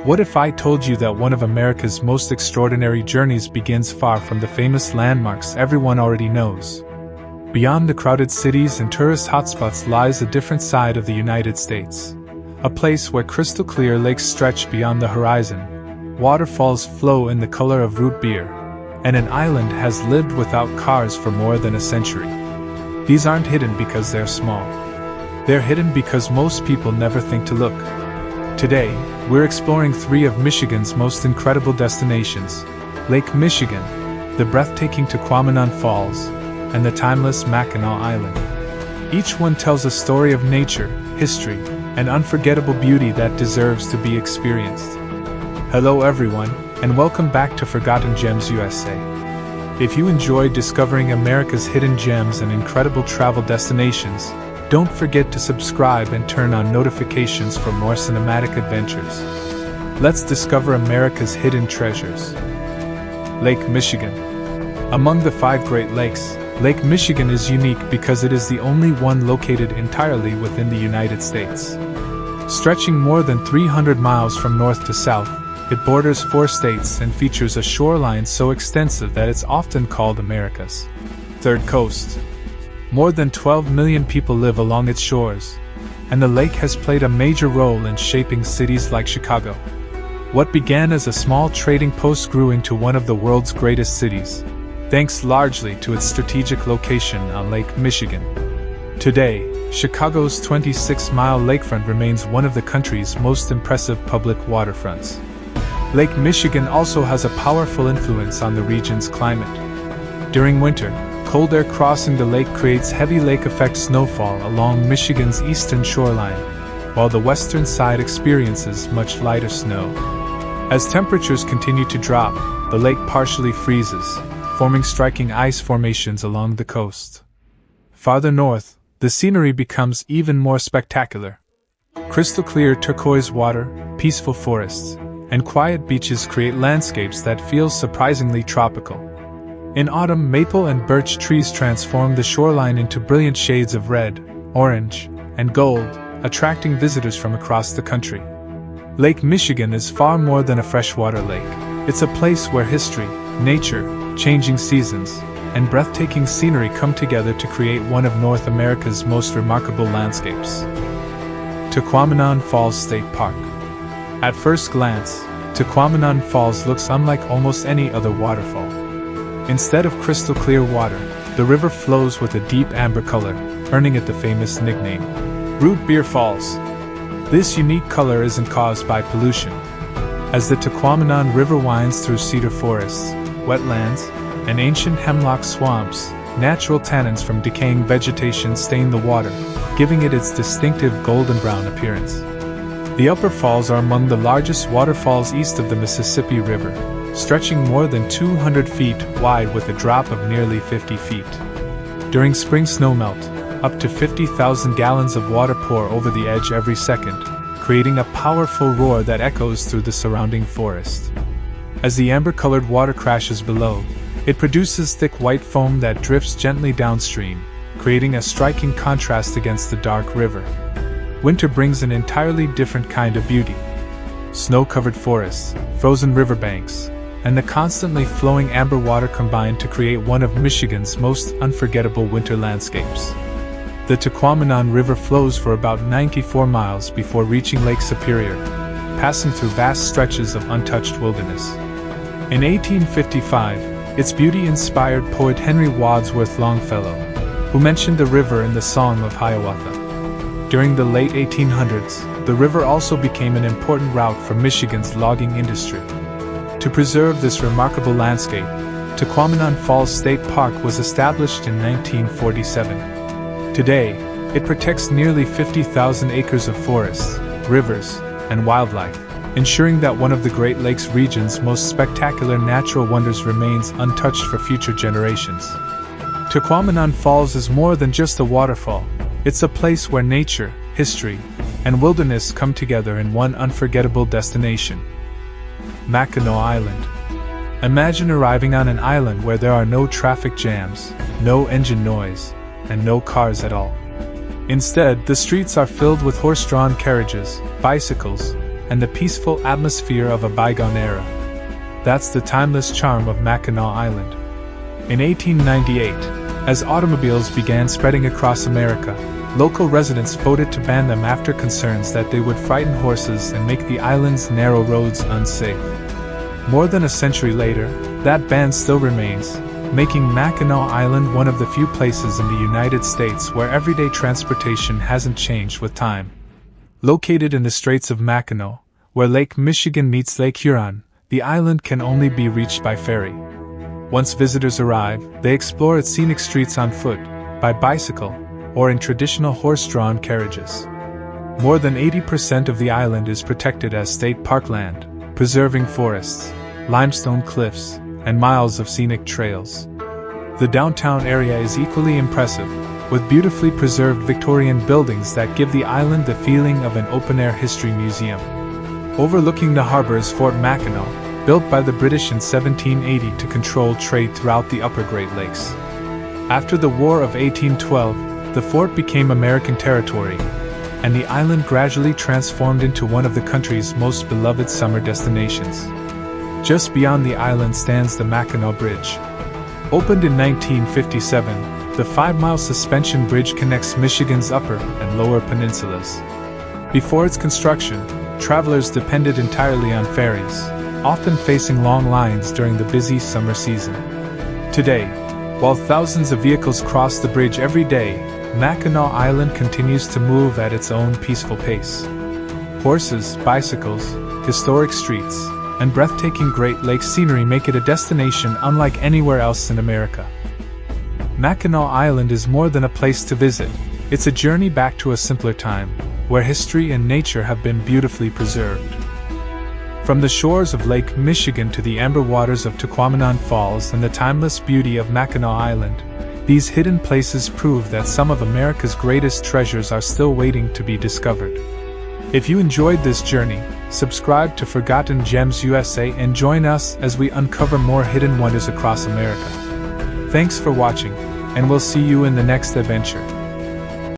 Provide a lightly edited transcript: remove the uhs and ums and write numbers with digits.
What if I told you that one of America's most extraordinary journeys begins far from the famous landmarks everyone already knows? Beyond the crowded cities and tourist hotspots lies a different side of the United States. A place where crystal clear lakes stretch beyond the horizon, waterfalls flow in the color of root beer, and an island has lived without cars for more than a century. These aren't hidden because they're small. They're hidden because most people never think to look. Today, we're exploring three of Michigan's most incredible destinations: Lake Michigan, the breathtaking Tahquamenon Falls, and the timeless Mackinac Island. Each one tells a story of nature, history, and unforgettable beauty that deserves to be experienced. Hello everyone, and welcome back to Forgotten Gems USA. If you enjoy discovering America's hidden gems and incredible travel destinations, don't forget to subscribe and turn on notifications for more cinematic adventures. Let's discover America's hidden treasures. Lake Michigan. Among the 5 Great Lakes, Lake Michigan is unique because it is the only one located entirely within the United States. Stretching more than 300 miles from north to south, it borders 4 states and features a shoreline so extensive that it's often called America's Third Coast. More than 12 million people live along its shores, and the lake has played a major role in shaping cities like Chicago. What began as a small trading post grew into one of the world's greatest cities, thanks largely to its strategic location on Lake Michigan. Today, Chicago's 26-mile lakefront remains one of the country's most impressive public waterfronts. Lake Michigan also has a powerful influence on the region's climate. During winter, cold air crossing the lake creates heavy lake effect snowfall along Michigan's eastern shoreline, while the western side experiences much lighter snow. As temperatures continue to drop, the lake partially freezes, forming striking ice formations along the coast. Farther north, the scenery becomes even more spectacular. Crystal clear turquoise water, peaceful forests, and quiet beaches create landscapes that feel surprisingly tropical. In autumn, maple and birch trees transform the shoreline into brilliant shades of red, orange, and gold, attracting visitors from across the country. Lake Michigan is far more than a freshwater lake. It's a place where history, nature, changing seasons, and breathtaking scenery come together to create one of North America's most remarkable landscapes. Tahquamenon Falls State Park. At first glance, Tahquamenon Falls looks unlike almost any other waterfall. Instead of crystal clear water, the river flows with a deep amber color, earning it the famous nickname, Root Beer Falls. This unique color isn't caused by pollution. As the Tahquamenon River winds through cedar forests, wetlands, and ancient hemlock swamps, natural tannins from decaying vegetation stain the water, giving it its distinctive golden brown appearance. The upper falls are among the largest waterfalls east of the Mississippi River, stretching more than 200 feet wide with a drop of nearly 50 feet. During spring snowmelt, up to 50,000 gallons of water pour over the edge every second, creating a powerful roar that echoes through the surrounding forest. As the amber-colored water crashes below, it produces thick white foam that drifts gently downstream, creating a striking contrast against the dark river. Winter brings an entirely different kind of beauty. Snow-covered forests, frozen riverbanks, and the constantly flowing amber water combine to create one of Michigan's most unforgettable winter landscapes. The Tahquamenon River flows for about 94 miles before reaching Lake Superior, passing through vast stretches of untouched wilderness. In 1855, its beauty inspired poet Henry Wadsworth Longfellow, who mentioned the river in the Song of Hiawatha. During the late 1800s, the river also became an important route for Michigan's logging industry. To preserve this remarkable landscape, Tahquamenon Falls State Park was established in 1947. Today, it protects nearly 50,000 acres of forests, rivers, and wildlife, ensuring that one of the Great Lakes region's most spectacular natural wonders remains untouched for future generations. Tahquamenon Falls is more than just a waterfall. It's a place where nature, history, and wilderness come together in one unforgettable destination. Mackinac Island. Imagine arriving on an island where there are no traffic jams, no engine noise, and no cars at all. Instead, the streets are filled with horse-drawn carriages, bicycles, and the peaceful atmosphere of a bygone era. That's the timeless charm of Mackinac Island. In 1898, as automobiles began spreading across America, local residents voted to ban them after concerns that they would frighten horses and make the island's narrow roads unsafe. More than a century later, that ban still remains, making Mackinac Island one of the few places in the United States where everyday transportation hasn't changed with time. Located in the Straits of Mackinac, where Lake Michigan meets Lake Huron, the island can only be reached by ferry. Once visitors arrive, they explore its scenic streets on foot, by bicycle, or in traditional horse-drawn carriages. More than 80% of the island is protected as state parkland, preserving forests, limestone cliffs, and miles of scenic trails. The downtown area is equally impressive, with beautifully preserved Victorian buildings that give the island the feeling of an open-air history museum. Overlooking the harbor is Fort Mackinac, built by the British in 1780 to control trade throughout the upper Great Lakes. After the War of 1812, the fort became American territory, and the island gradually transformed into one of the country's most beloved summer destinations. Just beyond the island stands the Mackinac Bridge. Opened in 1957, the 5-mile suspension bridge connects Michigan's upper and lower peninsulas. Before its construction, travelers depended entirely on ferries, often facing long lines during the busy summer season. Today, while thousands of vehicles cross the bridge every day, Mackinac Island continues to move at its own peaceful pace. Horses, bicycles, historic streets, and breathtaking Great Lakes scenery make it a destination unlike anywhere else in America. Mackinac Island is more than a place to visit, it's a journey back to a simpler time, where history and nature have been beautifully preserved. From the shores of Lake Michigan to the amber waters of Tahquamenon Falls and the timeless beauty of Mackinac Island, these hidden places prove that some of America's greatest treasures are still waiting to be discovered. If you enjoyed this journey, subscribe to Forgotten Gems USA and join us as we uncover more hidden wonders across America. Thanks for watching, and we'll see you in the next adventure.